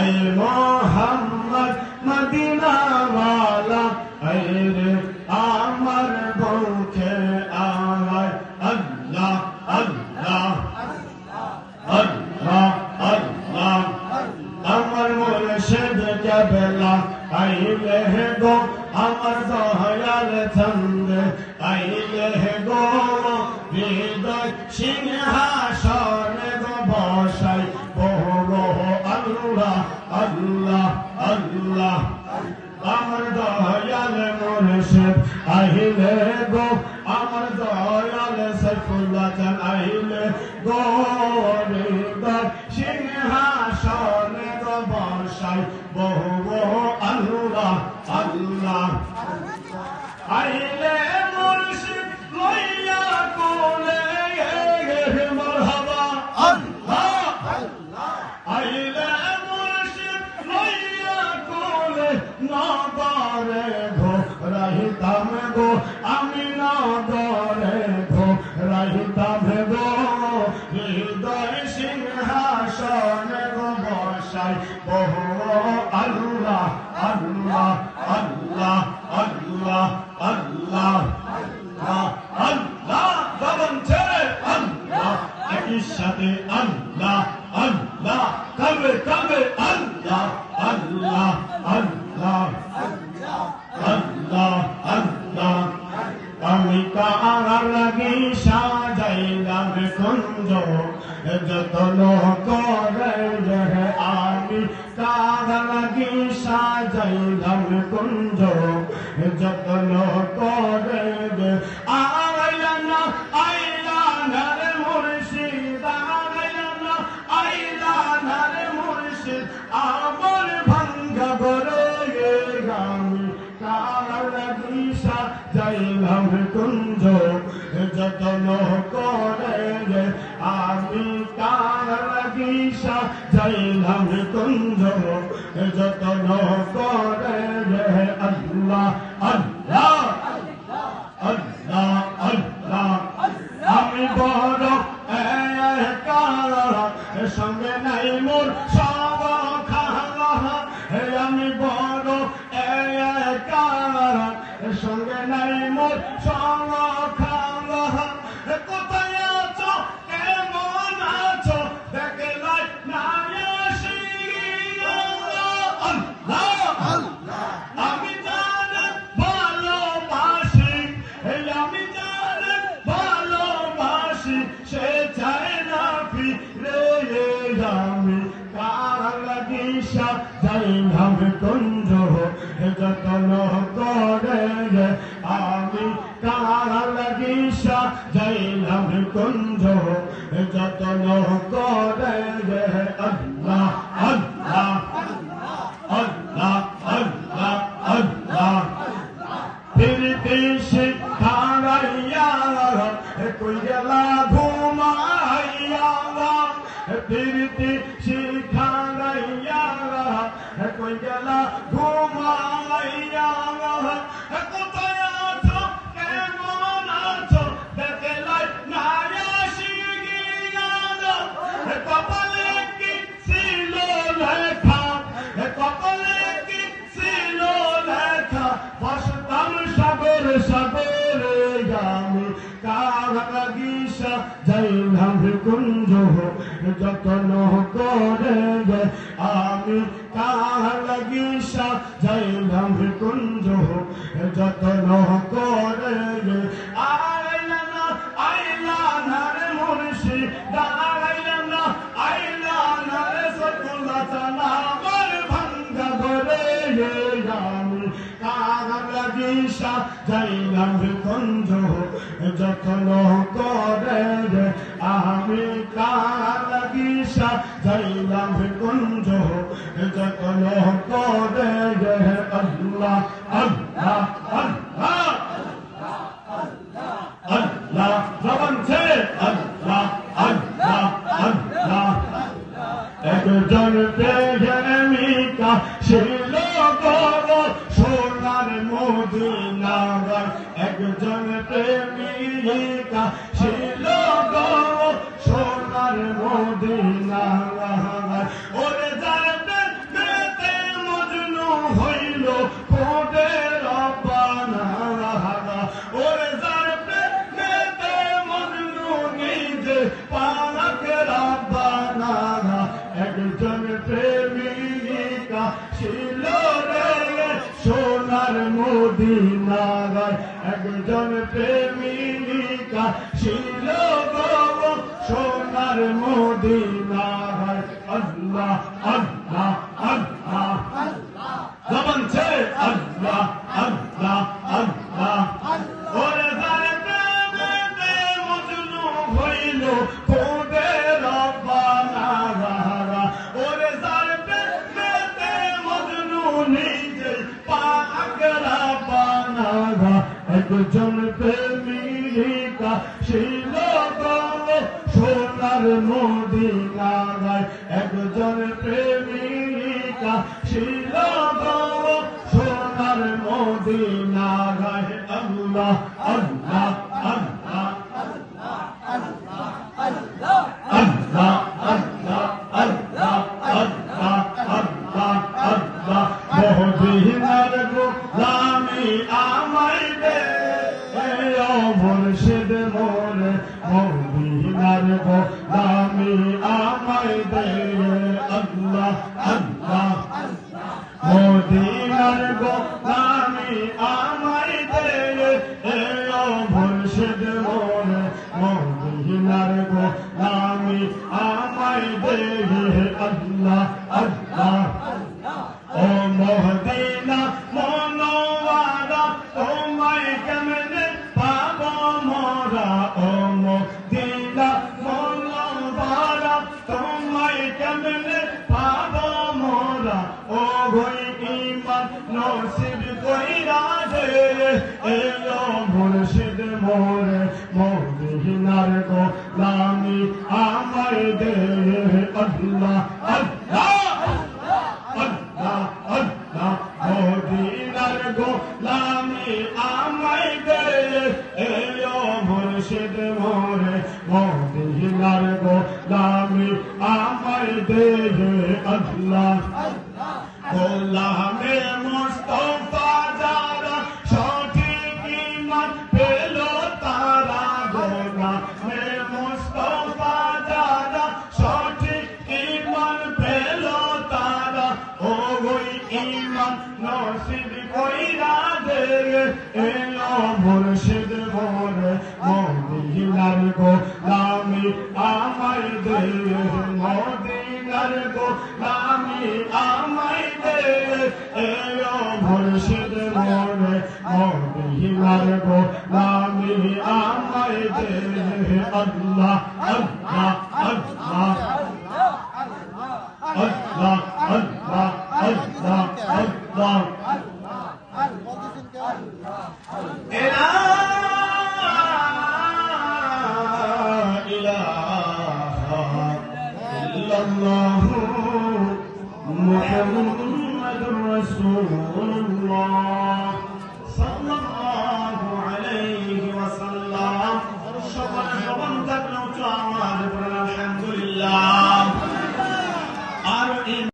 ऐ Mohammad Medina वाला ऐ रे आमर बौखे आवाज अल्लाह अल्लाह अल्लाह अल्लाह अमर मुर्शिद केबला आइले गो अमर दयाल चंद आइले गो हृदय सिंहासन गो बसाई बोलो अल्लाह अल्लाह अल्लाह अमर दयाल मुर्शिद आइले गो अमर दयाल सैफुल्लाह चंद आइले गो हृदय सिंहासन गो बसाई बोलो अल्लाह अल्लाह आइले मुर्शिद लइया कोले मरहबा अल्लाह आइले मुर्शिद लइया कोले नगरे घो रहिताम गो आमी नगरे घो रहिताम गो हृदय सिंहासन गो बसाई बहु अल्लाह अल्लाह अल्लाह अल्लाह अल्लाह अल्लाह जबान ছেড়ে আল্লাহ একই সাথে আল্লাহ আল্লাহ কবে কবে আল্লাহ আল্লাহ আল্লাহ আল্লাহ আল্লাহ আমি কার লাগি সাজাইলাম কুঞ্জ যতন করে আমি কার লাগি সাজাইলাম কুঞ্জ যতন করে আইলা না রে মুর্শিদ আইলা না রে মুর্শিদ আমার ভাঙ্গা গরে আমি কার লাগি সাজাইলাম কুঞ্জ যতন করে আমি কার লাগি সাজাইলাম কুঞ্জ যতন করে আল্লাহ আল্লাহ আল্লাহ আল্লাহ আমি বড় একার সঙ্গে নাই মোর সব খাওয়া আমি বড় একার সঙ্গে নাই মোর সব খাওয়া কোথায় আছো কেমন আছো দেখলাই না আসি আল্লাহ আমি জানে ভালোবাসি আমি জানে ভালোবাসি সে চায় না ফিরে আমি কার লাগি সাজাইলাম কুঞ্জ যতন করে আমি কার লাগি সাজাইলাম কুঞ্জ যতন করে আল্লাহ আল্লাহ আল্লাহ আল্লাহ আল্লাহ ফিরতে শিখাইয়া কই গেলা ঘুমাইয়া ফিরতে শিখাইয়া কই গেলা ঘুমাইয়া কোথায় আছো কেমন আছো দেখলাই না আসি কপালে কি ছিল লেখা কপালে কি ছিল লেখা বসতাম সাগর সাগরে আমি কার লাগি সাজাইলাম কুঞ্জ যতন করে আমি কার লাগি সাজাইলাম কুঞ্জ যতন করে আইলা না রে মুর্শিদ আইলা না রে সকুল্লা চালা আমার ভাঙ্গা ঘরে আমি কার লাগি সাজাইলাম কুঞ্জ যতন করে আমি কার লাগি সাজাইলাম কুঞ্জ যতন করে আল্লাহ আল্লাহ আল্লাহ আল্লাহ জবান ছেড়ে আল্লাহ আল্লাহ আল্লাহ একজন প্রেমিকা ছিল গো সোনার মদিনার একজন প্রেমিকা ছিল গো সোনার মদিনার ওরে যার প্রেমিকা ছিল রে সোনার মদিনায় একজন প্রেমিকা ছিল গো সোনার মদিনায় আল্লাহ আল্লাহ আল্লাহ জবান ছেড়ে আল্লাহ আল্লাহ আল্লাহ ওরে যারে প্রেমেতে মজনু হইল খোদের রব্বানা ওরে যারে প্রেমেতে মজনু নিজে পাক রব্বানা একজন প্রেমিকা ছিল গো সোনার মদিনায় একজন প্রেমিকা ছিল গো সোনার মদিনায় আল্লাহ আল্লাহ আল্লাহ আল্লাহ আল্লাহ আল্লাহ আল্লাহ আল্লাহ আল্লাহ আল্লাহ মদিনার গোলামি আমায় দে ও মুর্শিদ মোরে মদিনার গোলামি আমায় দে আল্লাহ আল্লাহ মদিনার গোলামি আমায় দে ও মুর্শিদ মোরে মদিনার গোলামি আমায় দে আল্লাহ আল্লাহ ও মদিনা মনোয়ারা তোমায় কেমনে পাব মোরা ও মদিনা মনোয়ারা তোমায় কেমনে পাব মোরা ও গই ঈমান নসিব কইরা দে এলো মুর্শিদ মোরে মদিনার গোলামি আমায় দে আল্লাহ আল্লাহ আল্লাহ আল্লাহ মদিনার গোলামি আমায় দে এলো মুর্শিদ মোরে মদিনার গোলামি আমায় দে আল্লাহ গোলামে মুস্তাফা যারা সঠিক ঈমান পেল তারা গোলামে মুস্তাফা যারা সঠিক ঈমান পেল তারা ও গই ঈমান নসিব কইরা দে এলো মুর্শিদ মোরে মদিনার গোলামি আমায় দে মদিনার গোলামি আমায় দে এলো মুর্শিদ মোরে মদিনার গোলামি আমায় দে আল্লাহ আল্লাহ আল্লাহ আল্লাহ আল্লাহ আল্লাহ আল্লাহ লা ইলাহা ইল্লাল্লাহু মুহাম্মাদুর রাসূলুল্লাহ